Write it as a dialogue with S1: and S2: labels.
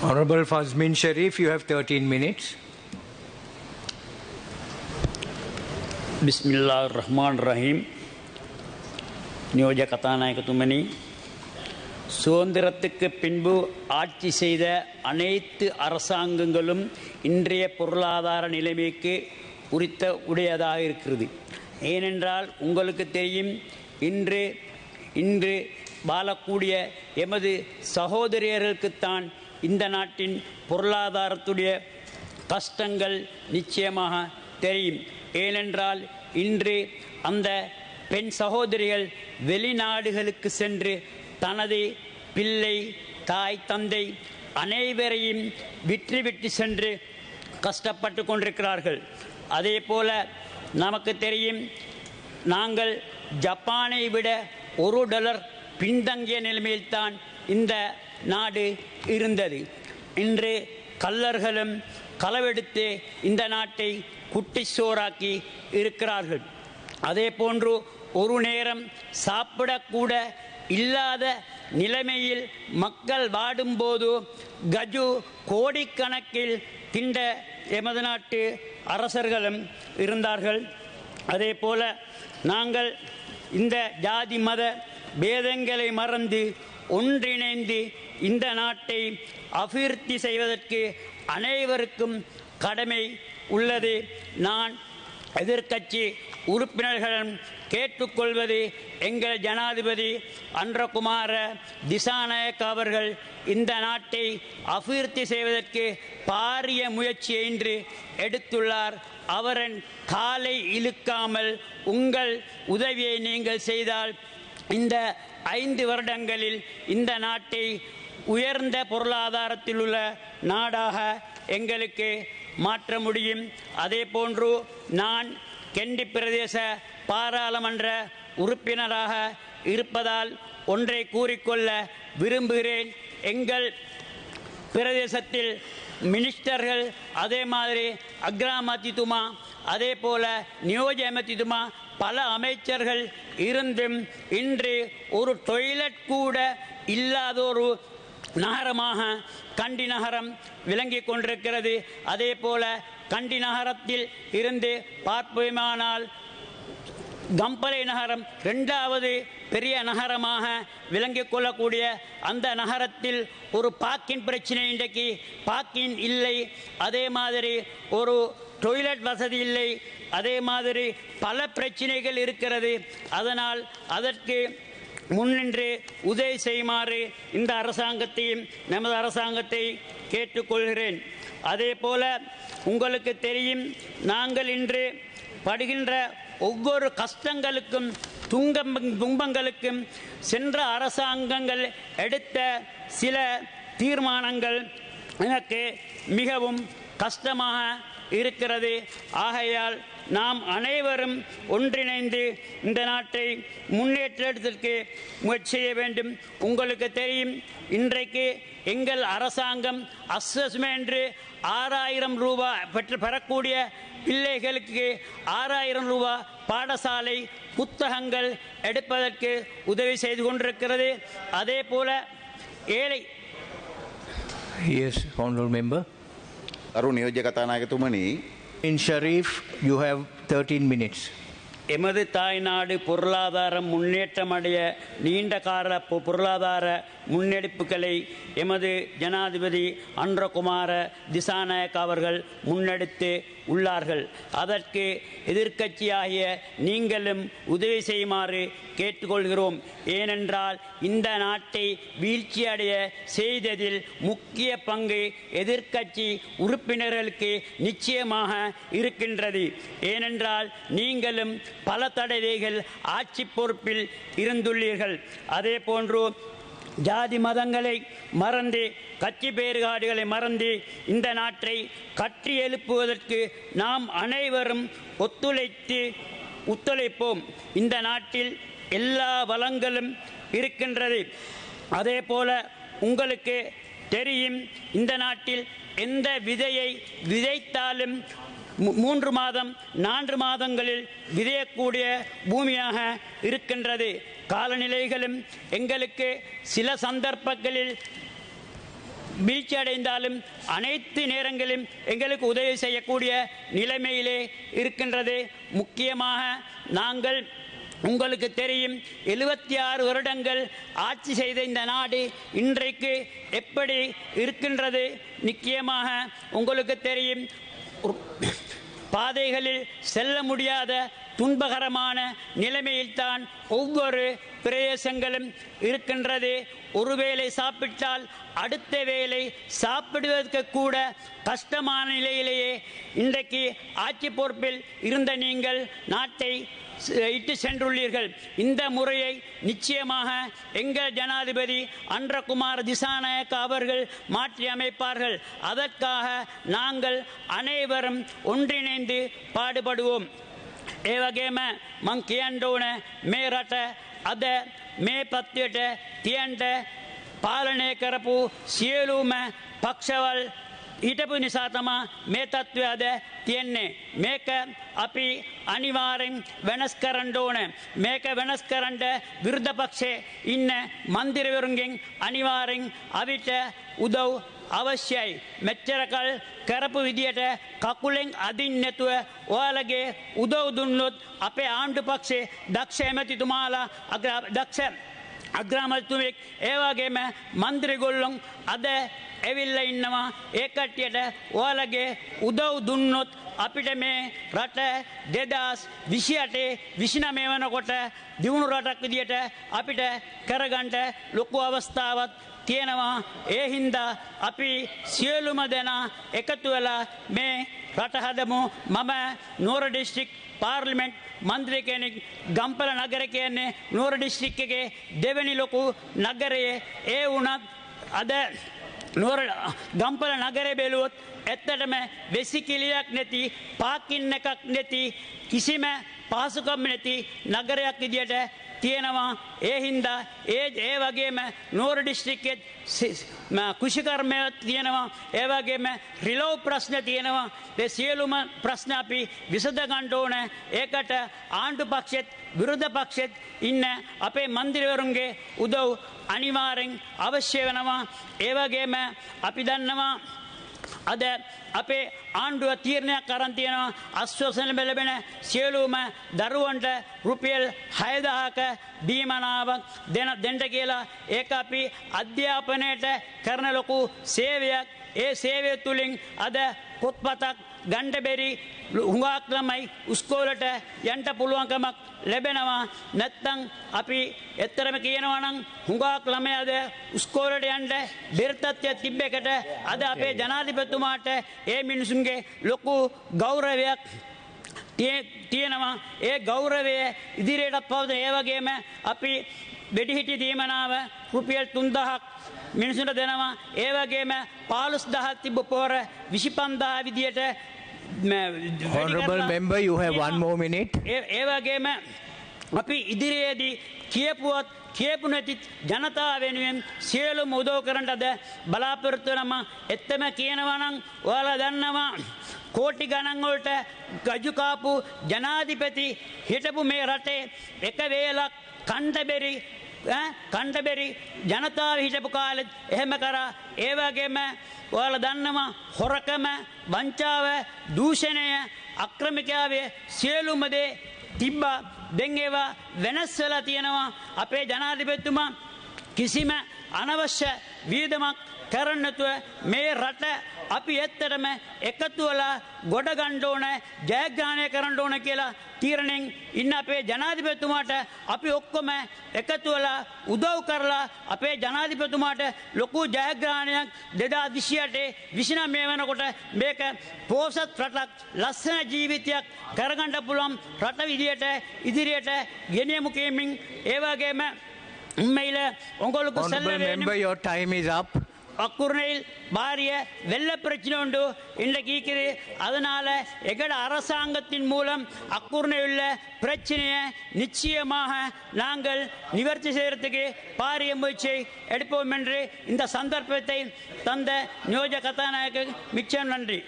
S1: Honorable Fazmin Sharif, you have 13 minutes.
S2: Bismillah ar-Rahman ar-Rahim. நியோஜ கதாநாயகத்துமணி, சுதந்திரத்துக்கு பின்பு ஆட்சி செய்த அனைத்து அரசாங்கங்களும் இன்றைய பொருளாதார நிலைமைக்கு உடையதாக இருக்கிறது. ஏனென்றால் உங்களுக்கு தெரியும், இன்று வாழக்கூடிய எமது சகோதரியர்களுக்குத்தான் இந்த நாட்டின் பொருளாதாரத்துடைய கஷ்டங்கள் நிச்சயமாக தெரியும். ஏனென்றால் இன்று அந்த பெண் சகோதரிகள் வெளிநாடுகளுக்கு சென்று தனது பிள்ளை, தாய், தந்தை அனைவரையும் விட்டு சென்று கஷ்டப்பட்டு கொண்டிருக்கிறார்கள். அதே போல நமக்கு தெரியும், நாங்கள் ஜப்பானை விட $1 பின்தங்கிய நிலைமையில்தான் இந்த நாடு இருந்தது. இன்று கள்ளர்களும் களவெடுத்து இந்த நாட்டை குட்டி சோறாக்கி இருக்கிறார்கள். அதே போன்று ஒரு நேரம் சாப்பிடக்கூட இல்லாத நிலைமையில் மக்கள் வாடும்போது கஜு கோடிக்கணக்கில் திண்ட எமது நாட்டு அரசர்களும் இருந்தார்கள். அதே போல நாங்கள் இந்த ஜாதி மத பேதங்களை மறந்து ஒன்றிணைந்து இந்த நாட்டை அபிவிருத்தி செய்வதற்கு அனைவருக்கும் கடமை உள்ளது. நான் எதிர்க்கட்சி உறுப்பினர்களிடம் கேட்டுக்கொள்வது, எங்கள் ஜனாதிபதி அன்றகுமார திசாநாயக்க அவர்கள் இந்த நாட்டை அபிவிருத்தி செய்வதற்கு பாரிய முயற்சியை இன்று எடுத்துள்ளார். அவரின் காலை இழுக்காமல் உங்கள் உதவியை நீங்கள் செய்தால் இந்த 5 வருடங்களில் இந்த நாட்டை உயர்ந்த பொருளாதாரத்தில் உள்ள நாடாக எங்களுக்கு மாற்ற முடியும். அதே போன்று நான் கெண்டி பிரதேச பாராளுமன்ற உறுப்பினராக இருப்பதால் ஒன்றை கூறிக்கொள்ள விரும்புகிறேன். எங்கள் பிரதேசத்தில் மினிஸ்டர்கள், அதே மாதிரி அக்ராமத்திதுமா, அதே போல நியோஜமத்திதுமா பல அமைச்சர்கள் இருந்தும் இன்று ஒரு டொய்லெட் கூட இல்லாத ஒரு நகரமாக கண்டி நகரம் விளங்கி கொண்டிருக்கிறது. அதே போல கண்டி நகரத்தில் இருந்து பார்ப்போமானால் கம்பளை நகரம் 2வது பெரிய நகரமாக விளங்கிக் கொள்ளக்கூடிய அந்த நகரத்தில் ஒரு பார்க்கிங் பிரச்சனை, இன்றைக்கு பார்க்கிங் இல்லை. அதே மாதிரி ஒரு டொய்லெட் வசதி இல்லை. அதே மாதிரி பல பிரச்சனைகள் இருக்கிறது. அதனால் அதற்கு முன்னின்று உதவி செய்யுமாறு இந்த அரசாங்கத்தையும் நமது அரசாங்கத்தை கேட்டுக்கொள்கிறேன். அதே போல உங்களுக்கு தெரியும், நாங்கள் இன்று படுகின்ற ஒவ்வொரு கஷ்டங்களுக்கும் துன்பங்களுக்கும் சென்ற அரசாங்கங்கள் எடுத்த சில தீர்மானங்கள் எனக்கு மிகவும் கஷ்டமாக இருக்கிறது. ஆகையால் நாம் அனைவரும் ஒன்றிணைந்து இந்த நாட்டை முன்னேற்றத்திற்கு முயற்சி செய்ய வேண்டும். உங்களுக்கு தெரியும், இன்றைக்கு எங்கள் அரசாங்கம் அசஸ்மெண்ட் 6000 ரூபாய் பெறக்கூடிய பிள்ளைகளுக்கு 6000 ரூபாய் பாடசாலை புத்தகங்கள் எடுப்பதற்கு உதவி செய்து கொண்டிருக்கிறது. அதே போல ஏழை
S1: honorable member.
S3: අරු නියෝජ්‍ය කතානායකතුමනි,
S1: In Sharif, you have 13 minutes.
S2: எமது தாய்நாடு பொருளாதாரம் முன்னேற்றமடைய நீண்ட கால பொருளாதார முன்னெடுப்புகளை எமது ஜனாதிபதி அன்றகுமார திசாநாயக்க அவர்கள் முன்னெடுத்து உள்ளார்கள். அதற்கு எதிர்க்கட்சியாகிய நீங்களும் உதவி செய்யுமாறு கேட்டுக்கொள்கிறோம். ஏனென்றால் இந்த நாட்டை வீழ்ச்சியடைய செய்ததில் முக்கிய பங்கு எதிர்க்கட்சி உறுப்பினர்களுக்கு நிச்சயமாக இருக்கின்றது. ஏனென்றால் நீங்களும் பல தடவைகள் ஆட்சி பொறுப்பில் இருந்துள்ளீர்கள். அதே போன்று ஜாதி மதங்களை மறந்து, கட்சி பேறுகாடுகளை மறந்து இந்த நாட்டை கட்டி எழுப்புவதற்கு நாம் அனைவரும் ஒத்துழைப்போம். இந்த நாட்டில் எல்லா வளங்களும் இருக்கின்றது. அதே போல உங்களுக்கு தெரியும், இந்த நாட்டில் எந்த விதையை விதைத்தாலும் 3 மாதம் 4 மாதங்களில் விதையக்கூடிய பூமியாக இருக்கின்றது. காலநிலைகளும் எங்களுக்கு சில சந்தர்ப்பங்களில் வீழ்ச்சி அடைந்தாலும் அனைத்து நேரங்களிலும் எங்களுக்கு உதவி செய்யக்கூடிய நிலைமையிலே இருக்கின்றது. முக்கியமாக நாங்கள் உங்களுக்கு தெரியும் 76 வருடங்கள் ஆட்சி செய்த இந்த நாடு இன்றைக்கு எப்படி இருக்கின்றது. நிச்சயமாக உங்களுக்கு தெரியும் பாதைகளில் செல்ல முடியாத துன்பகரமான நிலைமையில்தான் ஒவ்வொரு பிரதேசங்களும் இருக்கின்றது. ஒரு வேளை சாப்பிட்டால் அடுத்த வேளை சாப்பிடுவதற்கு கூட கஷ்டமான நிலையிலேயே இன்றைக்கு ஆட்சி பொறுப்பில் இருந்த நீங்கள் நாட்டை இட்டு சென்றுள்ளீர்கள். இந்த முறையை நிச்சயமாக எங்கள் ஜனாதிபதி அன்றகுமார் திசாநாயக்க அவர்கள் மாற்றி அமைப்பார்கள். அதற்காக நாங்கள் அனைவரும் ஒன்றிணைந்து பாடுபடுவோம். ඒ වගේම මං කියන්න ඕන මේ රට අද මේ පත්වයට තියන්ට පාලනය කරපු සියලුම පක්ෂවල් හිටපු නිසා තමා මේ තත්ත්වය අද තියෙන්නේ. මේක අපි අනිවාර්යෙන් වෙනස් කරන්න ඕන. මේක වෙනස් කරන්න විරුද්ධ පක්ෂයේ ඉන්න මන්ත්‍රීවරුන්ගෙන් අනිවාර්යෙන් අවිට උදව් අවශ්‍යයි. මෙච්චර කල් කරපු විදියට කකුලෙන් අදින්න නැතුව ඔයාලගේ උදව් දුන්නොත් අපේ ආණ්ඩු පක්ෂයේ දක්ෂ ඇමතිතුමාලා දක්ෂ අග්‍රාමාත්‍යතුමෙක් ඒ වගේම මන්ත්‍රීගොල්ලෝ අද ඇවිල්ලා ඉන්නවා. ඒ කට්ටියට ඔයාලගේ උදව් දුන්නොත් අපිට මේ රට 2028 29 වෙනකොට දියුණු රටක් විදියට අපිට කරගන්න ලොකු අවස්ථාවක් තියෙනවා. ඒ හින්දා අපි සියලුම දෙනා එකතු වෙලා මේ රට හදමු. මම නුවර දිස්ත්‍රික් පාර්ලිමේන්ත් මන්ත්‍රී කෙනෙක්. ගම්පල නගර කියන්නේ නුවර දිස්ත්‍රික් එකේ දෙවෙනි ලොකු නගරයේ. ඒ වුණත් අද නුවර ගම්පල නගරේ බැලුවොත් ඇත්තටම වෙසිකිළියක් නැති, පාකින් එකක් නැති, කිසිම පහසුකම් නැති නගරයක් විදියට තියෙනවා. ඒ හින්දා ඒ වගේම නුවර දිස්ත්‍රික්කයේ කුෂිකර්මය තියෙනවා. ඒ වගේම රිලෝව් ප්‍රශ්න තියෙනවා. ඒ සියලුම ප්‍රශ්න අපි විසඳ ගන්න ඕන. ඒකට ආණ්ඩු පක්ෂෙත් විරුද්ධ පක්ෂෙත් ඉන්න අපේ මන්ත්‍රීවරුන්ගේ උදව් අනිවාර්යෙන් අවශ්‍ය වෙනවා. ඒ වගේම අපි දන්නවා අද අපේ ආණ්ඩුව තීරණයක් අරන් තියෙනවා අස්වසන ලැබෙන සියලුම දරුවන්ට රුපියල් 6000ක දීමනාවක් දෙන්න කියලා. ඒක අපි අධ්‍යාපනයට කරන ලොකු සේවයක්. ඒ සේවය තුලින් අද පොත්පතක් ගන්න බැරි හුඟක් ළමයි ඉස්කෝලේට යන්න පුළුවන්කමක් ලැබෙනවා. නැත්තම් අපි ඇත්තටම කියනවා නම් හුඟක් ළමයි අද ඉස්කෝලේට යන්න බැරි තත්ත්වයක් තිබ්බ එකට අද අපේ ජනාධිපතිතුමාට ඒ මිනිසුන්ගේ ලොකු ගෞරවයක් තියෙනවා. ඒ ගෞරවය ඉදිරියට පවතින. ඒ වගේම අපි වෙඩිහිටි දීමනාව රුපියල් 3000ක් මිනිසුන්ට දෙනවා. ඒ වගේම 15000ක් තිබ්බ පොර 25000 විදියට.
S1: Honorable member, you have one more minute.
S2: ඒ වගේම අපි ඉදිරියේදී කියපුවත් කියපු නැති ජනතාව වෙනුවෙන් සියලුම උදව් කරන්නද බලාපොරොත්තු වෙනවා. එත්තම කියනවා නම් ඔයාලා දන්නවා කෝටි ගණන් වලට ගජු කාපු ජනාධිපති හිටපු මේ රටේ එක වේලක් කණ්ඩබෙරි ජනතාව හිටපු කාලෙත් එහෙම කරා. ඒ වගේම ඔයාලා දන්නවා හොරකම, වංචාව, දූෂණය, අක්‍රමිකයාවේ සියලුම දේ තිබ්බා. දැන් ඒවා වෙනස් වෙලා තියෙනවා. අපේ ජනාධිපතිතුමා කිසිම අනවශ්‍ය වියදමක් කරන්න නැතුව මේ රට අපි ඇත්තටම එකතු වෙලා ගොඩ ගන්න ඕන, ජයග්‍රහණය කරන්න ඕන කියලා තීරණයෙන් ඉන්න අපේ ජනාධිපතිතුමාට අපි ඔක්කොම එකතු වෙලා උදව් කරලා අපේ ජනාධිපතිතුමාට ලොකු ජයග්‍රහණයක් 2028 29 වෙනකොට මේක පෝසත් රටක්, ලස්සන ජීවිතයක් කරගන්න පුළුවන් රට විදියට ඉදිරියට ගෙනියමු කියමින් ඒ වගේම உண்மையில் உங்களுக்கு
S1: Honorable member, your time is up.
S2: அக்குர்ணையில் பாரிய வெள்ள பிரச்சனை உண்டு இன்றைக்கு இருக்குது. அதனால எங்கட அரசாங்கத்தின் மூலம் அக்குர்ணை உள்ள பிரச்சனையை நிச்சயமாக நாங்கள் நிவர்த்தி செய்யறதுக்கு பாரிய முயற்சி எடுப்போம் என்று இந்த சந்தர்ப்பத்தை தந்த நியோஜக கதாநாயகருக்கு மிச்சம் நன்றி.